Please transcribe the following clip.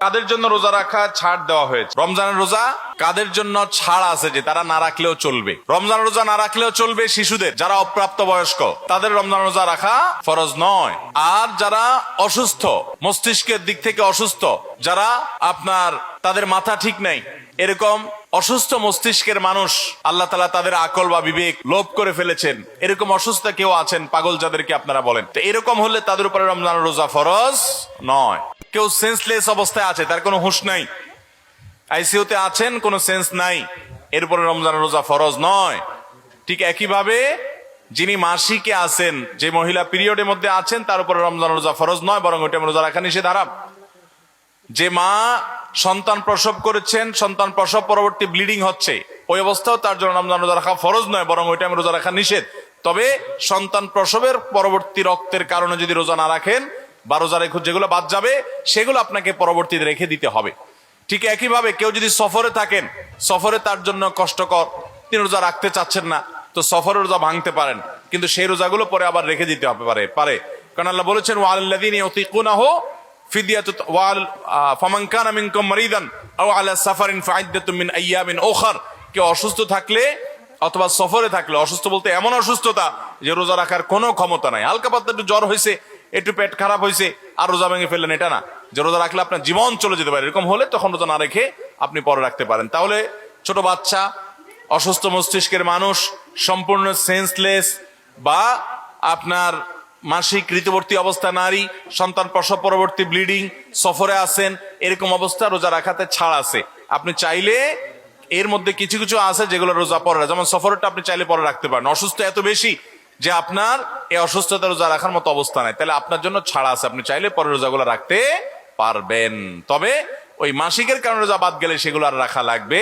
কাদের জন্য রোজা রাখা ছাড় দেওয়া হয়েছে? রমজানের রোজা কাদের জন্য ছাড় আছে যে তারা না রাখলেও চলবে? রমজান রোজা না রাখলেও চলবে শিশুদের, যারা অপ্রাপ্ত বয়স্ক তাদের রমজান রোজা রাখা ফরজ নয়। আর যারা অসুস্থ, মস্তিষ্কের দিক থেকে অসুস্থ, যারা আপনার তাদের মাথা ঠিক নেই, এরকম অসুস্থ মস্তিষ্কের মানুষ, আল্লাহ তাআলা তাদের আকল বা বিবেক লোপ করে ফেলেছেন, এরকম অসুস্থ কেউ আছেন, পাগল যাদেরকে আপনারা বলেন, তো এরকম হলে তাদের উপরে রমজান রোজা ফরজ নয়। কেউ সেন্সলেস অবস্থায় আছে, তার কোনো হুঁশ নাই, আইসিইউতে আছেন, কোনো সেন্স নাই, এর উপরে রমজান রোজা ফরজ নয়। ঠিক একইভাবে যিনি মাসিকে আছেন, যে মহিলা পিরিয়ডের মধ্যে আছেন, তার উপরে রমজান রোজা ফরজ নয়, বরং ওইটা রোজা রাখা নিষেধ, হারাম। যে মা সন্তান প্রসব করেছেন, সন্তান প্রসব পরবর্তী ব্লিডিং হচ্ছে, ওই অবস্থাও তার জন্য রমজান রোজা রাখা ফরজ নয়, বরং ওই টাইমে রোজা রাখা নিষেধ। তবে সন্তান প্রসবের পরবর্তী রক্তের কারণে যদি রোজা না রাখেন বা রোজা রেখে যেগুলো বাদ যাবে সেগুলো আপনাকে পরবর্তীতে রেখে দিতে হবে। ঠিক একইভাবে কেউ যদি সফরে থাকেন, সফরে তার জন্য কষ্টকর, তিনি রোজা রাখতে চাচ্ছেন না, তো সফরের রোজা ভাঙতে পারেন, কিন্তু সেই রোজাগুলো পরে আবার রেখে দিতে হবে পারে। কারণ আল্লাহ বলেছেন ওয়ালাল্লাযীনা ইউতিকুনাহু ফিদিয়াতুন ফামান কানা মিনকুম মারিদান আও আলা সাফারিন ফাইদ্দাতুম মিন আইয়ামিন উখার। কেউ অসুস্থ থাকলে অথবা সফরে থাকলে, অসুস্থ বলতে এমন অসুস্থতা যে রোজা রাখার কোনো ক্ষমতা নাই, হালকা পাতলা একটু জ্বর হয়েছে, একটু পেট খারাপ হয়েছে আর রোজা ভেঙে ফেললেন, এটা না, যে রোজা রাখলে আপনার জীবন চলে যেতে পারে, এরকম হলে তখন রোজা না রেখে আপনি পরে রাখতে পারেন। তাহলে ছোট বাচ্চা, অসুস্থ মস্তিষ্কের মানুষ, সম্পূর্ণ সেন্সলেস, বা আপনার মাসিক ঋতুবর্তী অবস্থা নারী, সন্তান প্রসব পরবর্তী ব্লিডিং, সফরে আছেন, এরকম অবস্থা রোজা রাখাতে ছাড় আছে। আপনি চাইলে এর মধ্যে কিছু কিছু আছে যেগুলো রোজা পরে, যেমন সফরটা আপনি চাইলে পরে রাখতে পারেন। অসুস্থ এত বেশি যে আপনার এই অসুস্থতা রোজা রাখার মতো অবস্থা নাই, তাহলে আপনার জন্য ছাড় আছে, আপনি চাইলে পরে রোজাগুলো রাখতে পারবেন। তবে ওই মাসিকের কারণে রোজা বাদ গেলে সেগুলো আর রাখা লাগবে